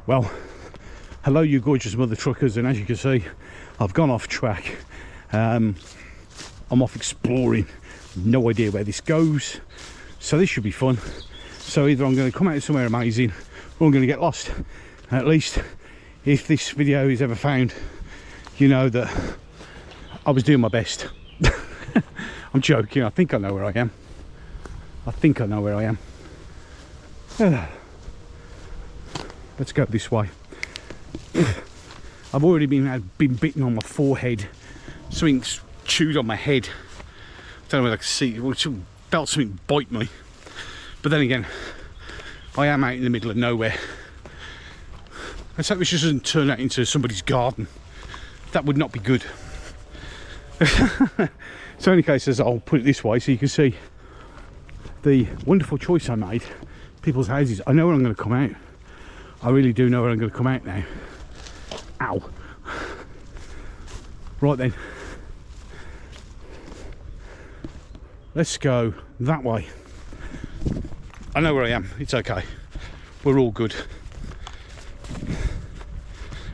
Well, hello you gorgeous mother truckers, and as you can see, I've gone off track. I'm off exploring, no idea where this goes, so this should be fun. So either I'm going to come out somewhere amazing or I'm going to get lost. At least if this video is ever found, you know that I was doing my best. I'm joking, I think I know where I am. Let's go this way. I've already been bitten on my forehead. Something's chewed on my head. I don't know whether I can see. I felt something bite me. But then again, I am out in the middle of nowhere. Let's hope this doesn't turn out into somebody's garden. That would not be good. So in any case, I'll put it this way so you can see the wonderful choice I made. People's houses. I know where I'm going to come out. I really do know where I'm going to come out now. Ow. Right then. Let's go that way. I know where I am. It's okay. We're all good.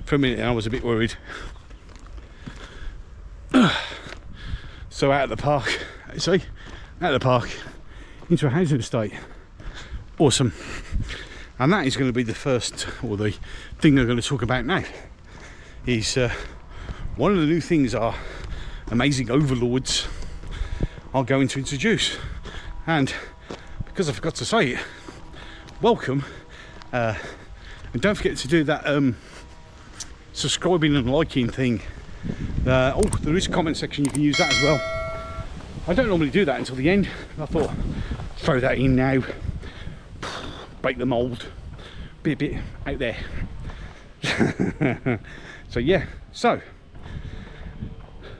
For a minute I was a bit worried. So out of the park. See? Out of the park. Into a housing estate. Awesome. And that is going to be the first, or the thing I'm going to talk about now, is one of the new things our amazing overlords are going to introduce. And because I forgot to say it, welcome, and don't forget to do that subscribing and liking thing. Oh, there is a comment section, you can use that as well. I don't normally do that until the end. I thought, throw that in now. Break the mould, be a bit out there. So yeah, so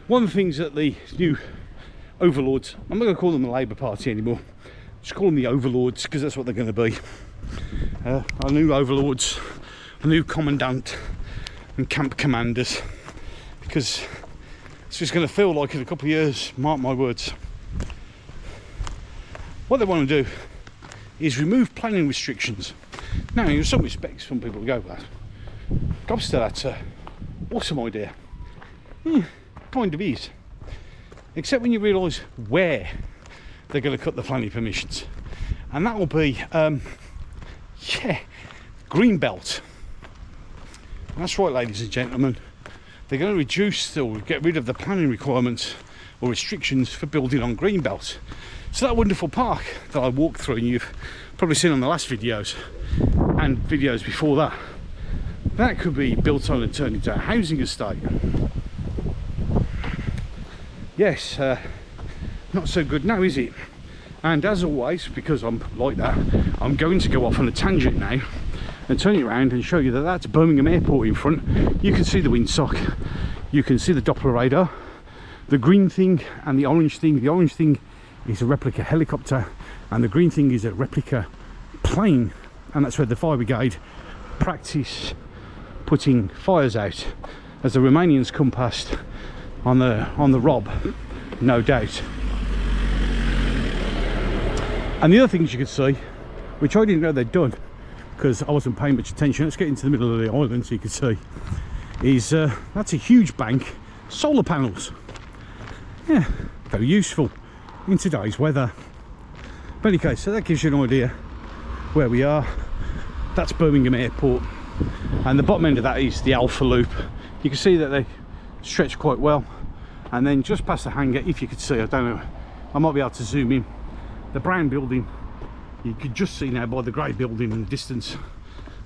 one of the things that the new overlords, I'm not going to call them the Labour Party anymore, just call them the overlords, because that's what they're going to be. Our new overlords, a new commandant and camp commanders, because it's just going to feel like in a couple of years, mark my words. What they want to do is remove planning restrictions. Now, in some respects, some people go, well, Gobster, that's an awesome idea. Kind of is. Except when you realise where they're going to cut the planning permissions. And that will be, yeah, green belt. That's right, ladies and gentlemen. They're going to reduce or get rid of the planning requirements or restrictions for building on green belt. So that wonderful park that I walked through, and you've probably seen on the last videos and videos before that, that could be built on and turned into a housing estate. Yes, not so good now, is it? And as always, because I'm like that, I'm going to go off on a tangent now and turn it around and show you that that's Birmingham Airport in front. You can see the windsock, you can see the Doppler radar, the green thing and the orange thing. The orange thing is a replica helicopter and the green thing is a replica plane, and that's where the fire brigade practice putting fires out as the Romanians come past on the Rob, no doubt. And the other things you can see, which I didn't know they'd done because I wasn't paying much attention, let's get into the middle of the island so you can see, is that's a huge bank, solar panels. Yeah, very useful in today's weather. But in any case, so that gives you an idea where we are. That's Birmingham Airport, and the bottom end of that is the Alpha Loop. You can see that they stretch quite well, and then just past the hangar, if you could see, I don't know, I might be able to zoom in, the brown building you could just see now by the grey building in the distance.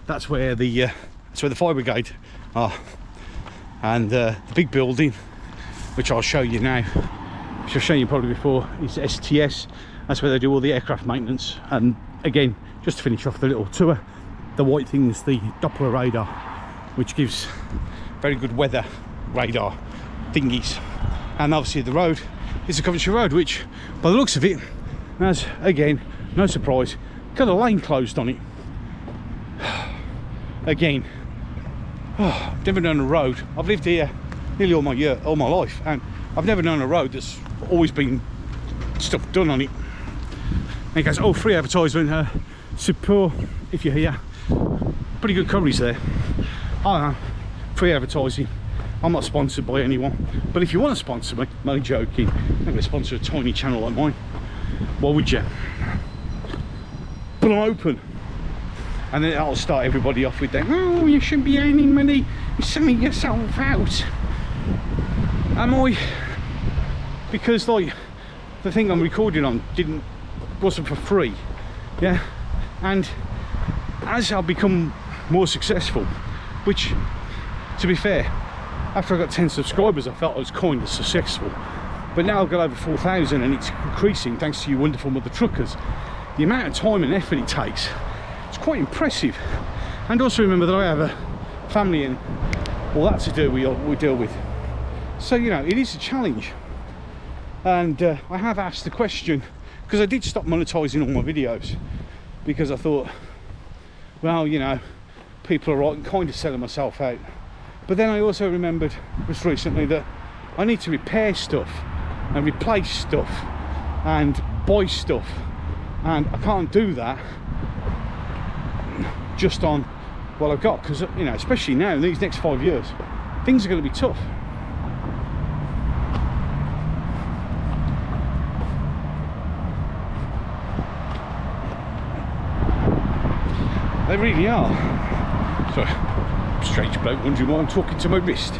That's where the fire brigade are, and the big building, which I'll show you now, which I've shown you probably before, is STS. That's where they do all the aircraft maintenance. And again, just to finish off the little tour, the white thing is the Doppler radar, which gives very good weather radar thingies. And obviously the road is the Coventry Road, which by the looks of it has, again, no surprise, got a lane closed on it. Again, I've never known a road, I've lived here nearly all my life, and I've never known a road that's always been stuff done on it. And it goes, oh, free advertisement, support if you're here. Pretty good coverage there. I know, free advertising. I'm not sponsored by anyone, but if you want to sponsor me, I'm only joking. I'm not going to sponsor a tiny channel like mine. Why would you? But I'm open. And then I'll start everybody off with that, oh, you shouldn't be earning money, you're selling yourself out. Am I? Because like the thing I'm recording on wasn't for free, yeah. And as I've become more successful, which, to be fair, after I got 10 subscribers, I felt I was kind of successful. But now I've got over 4,000 and it's increasing thanks to you wonderful mother truckers. The amount of time and effort it takes, it's quite impressive. And also remember that I have a family and all that to do we deal with. So, you know, it is a challenge. And I have asked the question, because I did stop monetizing all my videos, because I thought, well, you know, people are right and kind of selling myself out. But then I also remembered just recently that I need to repair stuff and replace stuff and buy stuff, and I can't do that just on what I've got, because, you know, especially now in these next 5 years, things are going to be tough. They really are. Sorry, strange bloke wondering why I'm talking to my wrist.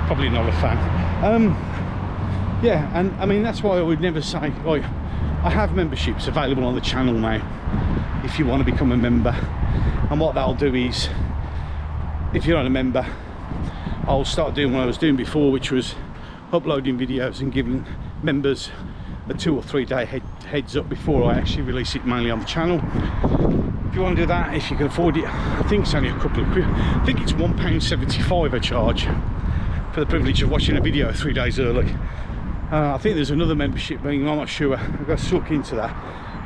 Probably not a fan. Yeah, and I mean, that's why I would never say, like, I have memberships available on the channel now if you want to become a member. And what that'll do is, if you're not a member, I'll start doing what I was doing before, which was uploading videos and giving members a 2 or 3 day heads up before I actually release it mainly on the channel. If you want to do that, if you can afford it, I think it's only a couple of quid. I think it's £1.75 I charge for the privilege of watching a video 3 days early. I think there's another membership being, I'm not sure, I've got to look into that.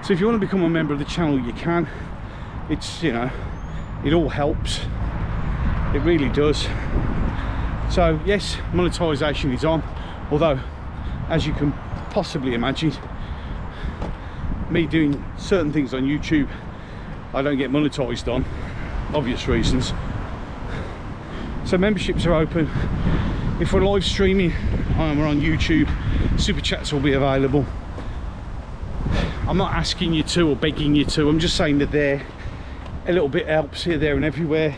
So if you want to become a member of the channel, you can. It's, you know, it all helps, it really does. So yes, monetization is on, although as you can possibly imagine, me doing certain things on YouTube, I don't get monetized on, obvious reasons. So memberships are open. If we're live streaming and we're on YouTube, super chats will be available. I'm not asking you to or begging you to, I'm just saying that they're a little bit helps here, there and everywhere.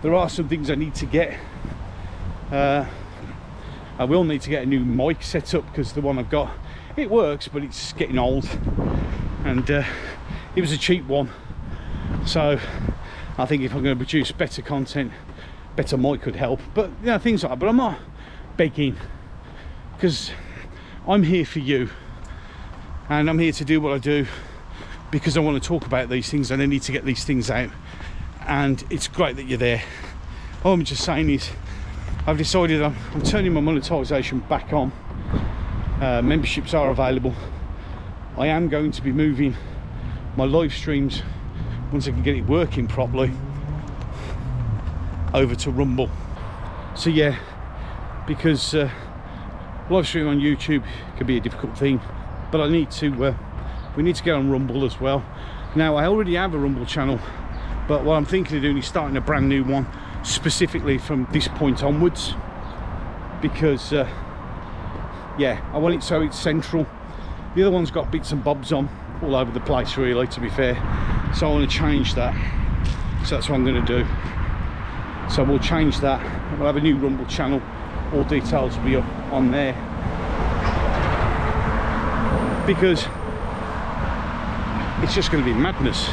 There are some things I need to get. I will need to get a new mic set up, because the one I've got, it works, but it's getting old, and it was a cheap one. So I think if I'm going to produce better content, better mic could help. But you know, things like that. But I'm not begging, because I'm here for you, and I'm here to do what I do because I want to talk about these things and I need to get these things out. And it's great that you're there. All I'm just saying is, I've decided I'm turning my monetization back on. Memberships are available. I am going to be moving my live streams, once I can get it working properly, over to Rumble. So yeah, because live streaming on YouTube can be a difficult thing, but I need to we need to get on Rumble as well. Now, I already have a Rumble channel, but what I'm thinking of doing is starting a brand new one specifically from this point onwards, because yeah, I want it so it's central. The other one's got bits and bobs on all over the place, really, to be fair. So I want to change that. So that's what I'm going to do. So we'll change that. We'll have a new Rumble channel. All details will be up on there, because it's just going to be madness.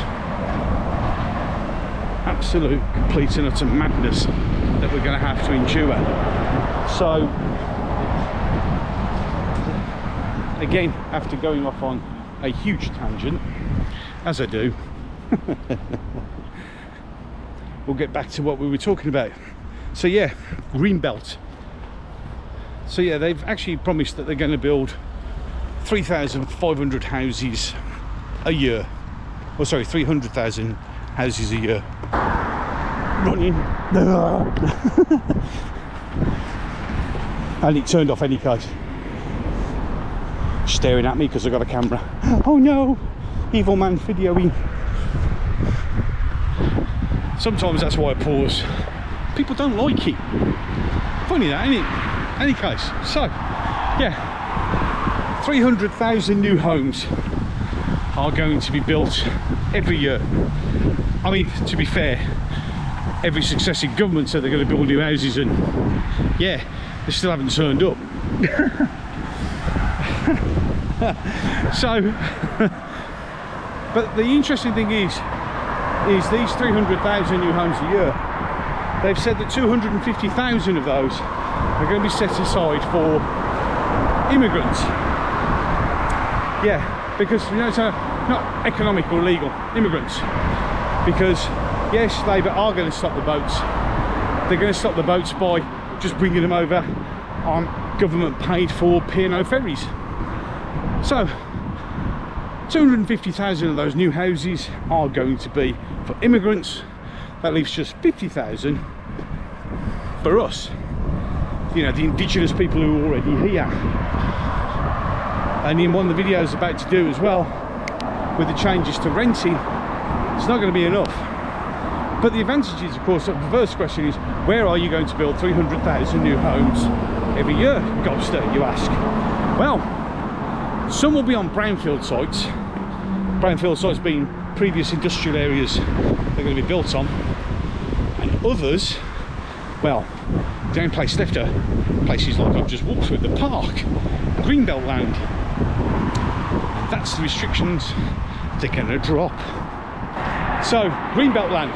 Absolute, complete and utter madness that we're going to have to endure. So again, after going off on a huge tangent, as I do, we'll get back to what we were talking about. So yeah, Greenbelt. So yeah, they've actually promised that they're going to build 3,500 houses a year. Oh, sorry, 300,000 houses a year. Running. And it turned off any case. Staring at me because I got a camera. Oh no! Evil man videoing. sometimes that's why I pause. People don't like it. Funny that, isn't it? Any case, so yeah, 300,000 new homes are going to be built every year. I mean, to be fair, every successive government said they're going to build new houses, and yeah, they still haven't turned up. So but the interesting thing is these 300,000 new homes a year, they've said that 250,000 of those are going to be set aside for immigrants. Yeah, because you know, it's not economic or legal, immigrants. Because yes, Labour are going to stop the boats. They're going to stop the boats by just bringing them over on government paid for P&O ferries. So 250,000 of those new houses are going to be for immigrants. That leaves just 50,000 for us, you know, the indigenous people who are already here. And in one of the videos I'm about to do as well, with the changes to renting, it's not going to be enough. But the advantage is, of course, the first question is, where are you going to build 300,000 new homes every year, Gobster, you ask? Well, some will be on brownfield sites. Brownfield sites being previous industrial areas they're going to be built on. And others, well, the only place left are places like I've just walked through, the park, Greenbelt land. And that's the restrictions they're going to drop. So, Greenbelt land.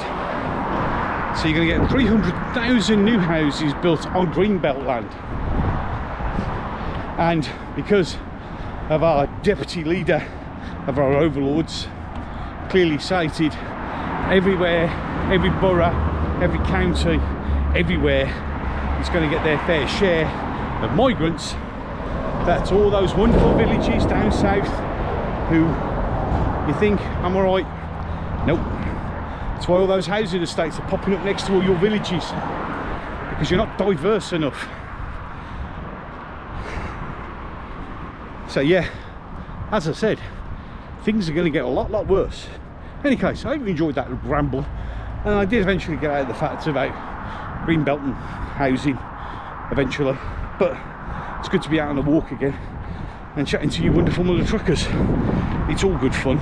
So you're going to get 300,000 new houses built on Greenbelt land. And because of our deputy leader, of our overlords, clearly cited, everywhere, every borough, every county, everywhere is going to get their fair share of migrants. That's all those wonderful villages down south who you think, I'm alright. Nope. That's why all those housing estates are popping up next to all your villages, because you're not diverse enough. So yeah, as I said, things are going to get a lot worse. In any case, I hope you enjoyed that ramble, and I did eventually get out of the facts about Greenbelt and housing eventually, but it's good to be out on a walk again and chatting to you wonderful mother truckers. It's all good fun.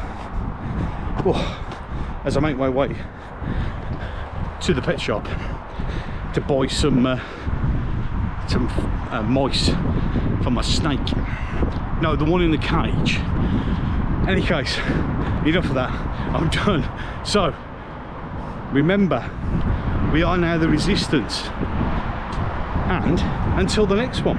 Oh, as I make my way to the pet shop to buy some mice for my snake. No, the one in the cage. Any case, enough of that, I'm done. So remember, we are now the resistance, and until the next one.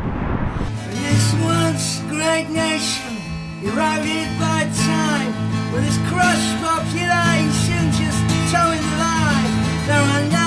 This once great nation, eroded by time, with its crushed population just towing the line. There are no